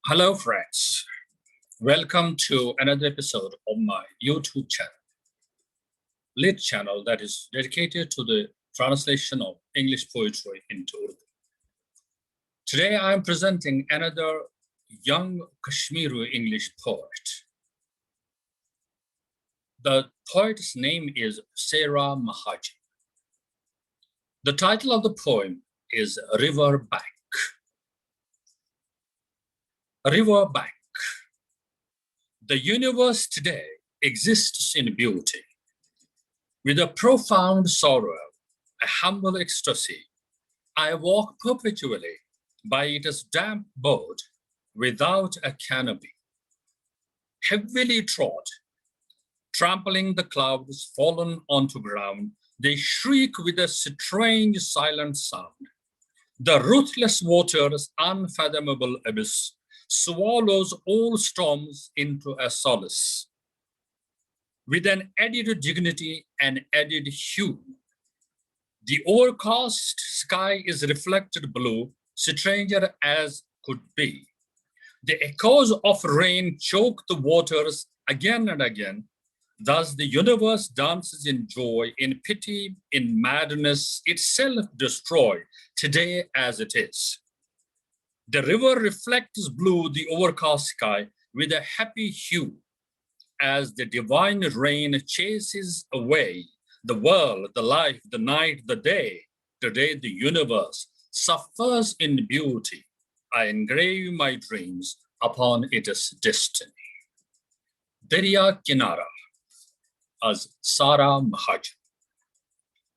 Hello, friends. Welcome to another episode of my YouTube channel, lit channel that is dedicated to the translation of English poetry into Urdu. Today, I am presenting another young Kashmiri English poet. The poet's name is Saraha Mahajan. The title of the poem is River Bank. River Bank. The universe today exists in beauty. With a profound sorrow, a humble ecstasy, I walk perpetually by its damp board without a canopy. Heavily trod, trampling the clouds fallen onto ground, they shriek with a strange silent sound. The ruthless water's unfathomable abyss swallows all storms into a solace. With an added dignity and added hue, the overcast sky is reflected blue, stranger as could be. The echoes of rain choke the waters again and again. Thus the universe dances in joy, in pity, in madness, itself destroyed, today as it is. The river reflects blue the overcast sky with a happy hue, as the divine rain chases away the world, the life, the night, the day. Today the universe suffers in beauty. I engrave my dreams upon its destiny. Darya Kinara, as Saraha Mahajan.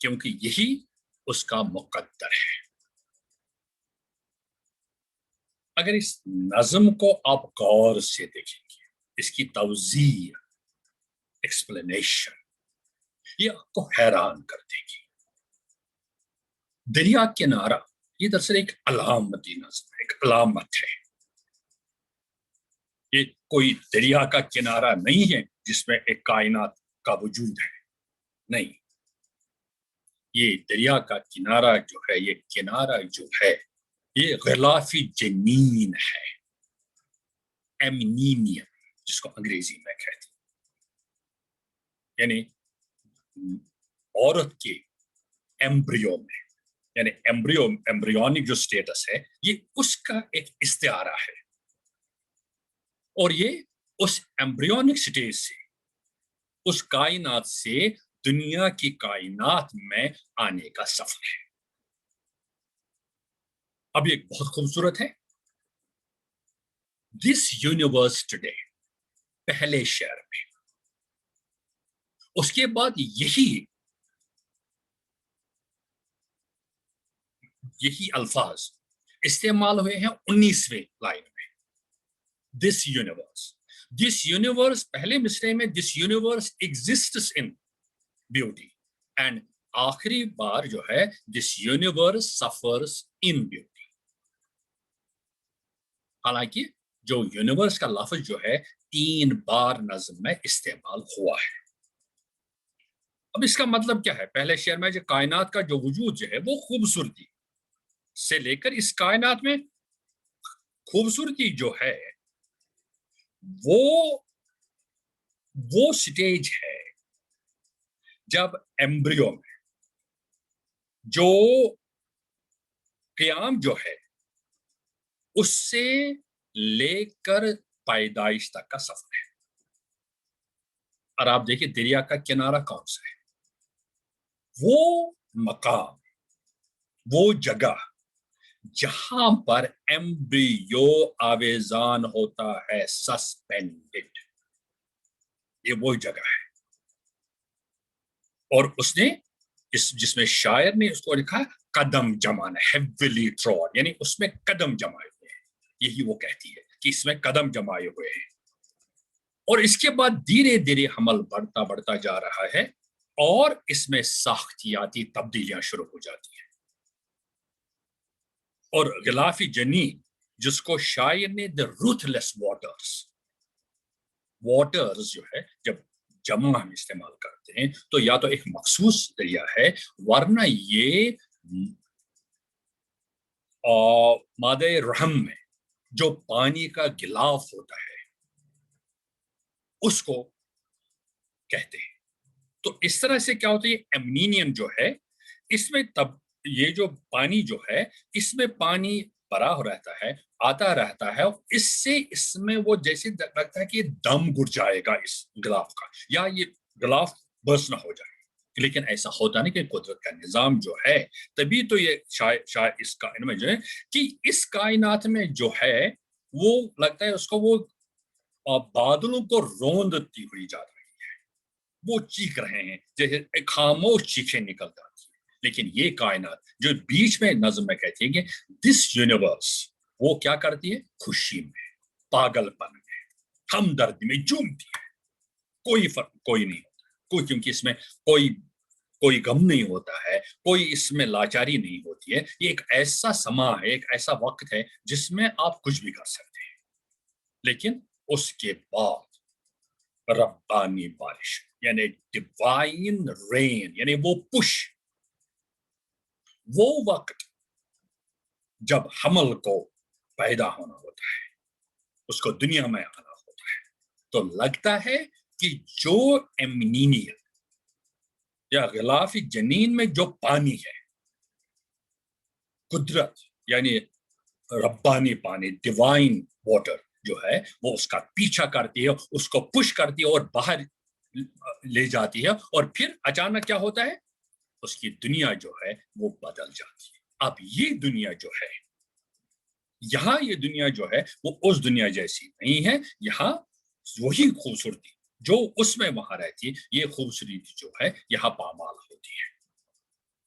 کیونکہ یہی اس کا مقدر ہے. اگر اس نظم کو آپ غور سے دیکھیں گے، اس کی توضیح، ایکسپلینیشن، یہ آپ کو حیران کر دے گی. دریا کنارہ یہ دراصل ایک علامتی نظم ہے، ایک علامت ہے. یہ کوئی دریا کا کنارہ نہیں ہے جس میں ایک کائنات کا وجود ہے، نہیں. یہ دریا کا کنارہ جو ہے، یہ کنارہ جو ہے، یہ غلافی جنین ہے، ایمنینیم جس کو انگریزی میں کہتے ہیں. یعنی عورت کے ایمبریو میں، یعنی ایمبریونک جو سٹیٹس ہے، یہ اس کا ایک استعارہ ہے. اور یہ اس ایمبریونک سٹیج سے، اس کائنات سے دنیا کی کائنات میں آنے کا سفر ہے. اب یہ بہت خوبصورت ہے. دس یونیورس ٹوڈے پہلے شعر میں، اس کے بعد یہی الفاظ استعمال ہوئے ہیں 19ویں لائن میں. دس یونیورس پہلے مصرعے میں this universe exists in beauty, and آخری بار جو ہے this universe suffers in beauty. حالانکہ جو یونیورس کا لفظ جو ہے 3 بار نظم میں استعمال ہوا ہے. اب اس کا مطلب کیا ہے؟ پہلے شعر میں جو کائنات کا جو وجود جو ہے وہ خوبصورتی سے لے کر اس کائنات میں خوبصورتی جو ہے وہ سٹیج ہے جب ایمبریو میں جو قیام جو ہے اس سے لے کر پیدائش تک کا سفر ہے. اور آپ دیکھیں دریا کا کنارہ کون سا ہے؟ وہ مقام، وہ جگہ جہاں پر ایمبریو آویزان ہوتا ہے، سسپینڈڈ. یہ وہ جگہ ہے. اور اس نے جس میں شاعر نے اس کو لکھا ہے قدم جمانا، ہیویلی ٹراڈ، یعنی اس میں قدم جمائے ہوئے ہیں. یہی وہ کہتی ہے کہ اس میں قدم جمائے ہوئے ہیں. اور اس کے بعد دھیرے دھیرے حمل بڑھتا جا رہا ہے، اور اس میں ساختیاتی تبدیلیاں شروع ہو جاتی ہیں. اور غلافی جنین جس کو شاعر نے the ruthless waters جو ہے جب جمع ہم استعمال کرتے ہیں تو یا تو ایک مخصوص دریا ہے، ورنہ یہ مادہ رحم میں جو پانی کا غلاف ہوتا ہے اس کو کہتے ہیں. تو اس طرح سے کیا ہوتا ہے، یہ ایمنینیم جو ہے اس میں تب یہ جو پانی جو ہے اس میں پانی بھرا رہتا ہے، آتا رہتا ہے. اس میں وہ جیسے لگتا ہے کہ یہ دم گھٹ جائے گا اس غلاف کا، یا یہ غلاف برس نہ ہو جائے. لیکن ایسا ہوتا نہیں، کہ قدرت کا نظام جو ہے تبھی تو یہ شاید اس کائنات میں جو ہے کہ اس کائنات میں جو ہے وہ لگتا ہے اس کو وہ بادلوں کو روندتی ہوئی جا رہی ہے، وہ چیخ رہے ہیں جیسے ایک خاموش چیخیں نکل جاتی ہیں. لیکن یہ کائنات جو بیچ میں نظم میں کہتی ہے کہ دس یونیورس، وہ کیا کرتی ہے؟ خوشی میں، پاگل پن میں، ہمدردی میں جھومتی ہے. کوئی فرق کوئی نہیں ہوتا، کیونکہ اس میں کوئی غم نہیں ہوتا ہے، کوئی اس میں لاچاری نہیں ہوتی ہے. یہ ایک ایسا سما ہے، ایک ایسا وقت ہے جس میں آپ کچھ بھی کر سکتے ہیں. لیکن اس کے بعد ربانی بارش، یعنی ڈیوائن رین، یعنی وہ پش، وہ وقت جب حمل کو پیدا ہونا ہوتا ہے، اس کو دنیا میں آنا ہوتا ہے، تو لگتا ہے کہ جو ایمنینیم یا غلافی جنین میں جو پانی ہے، قدرت یعنی ربانی پانی، ڈیوائن واٹر جو ہے، وہ اس کا پیچھا کرتی ہے، اس کو پش کرتی ہے اور باہر لے جاتی ہے. اور پھر اچانک کیا ہوتا ہے، اس کی دنیا جو ہے وہ بدل جاتی ہے. اب یہ دنیا جو ہے، یہاں یہ دنیا جو ہے وہ اس دنیا جیسی نہیں ہے. یہاں وہی خوبصورتی جو اس میں وہاں رہتی ہے، یہ خوبصورتی جو ہے یہاں پامال ہوتی ہے.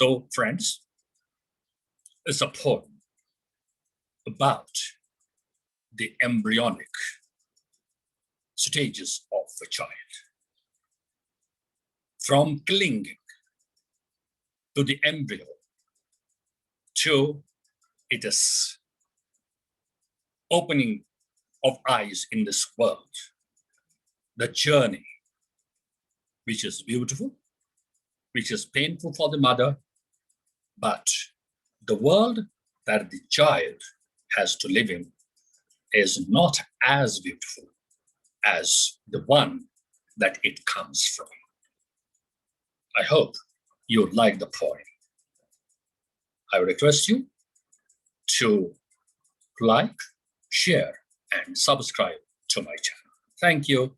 So friends, it's a poem about the embryonic stages of a child, from clinging to the embryo to its opening of eyes in this world, the journey which is beautiful, which is painful for the mother, but the world that the child has to live in is not as beautiful as the one that it comes from. I hope you like the poem. I would request you to like, share, and subscribe to my channel. Thank you.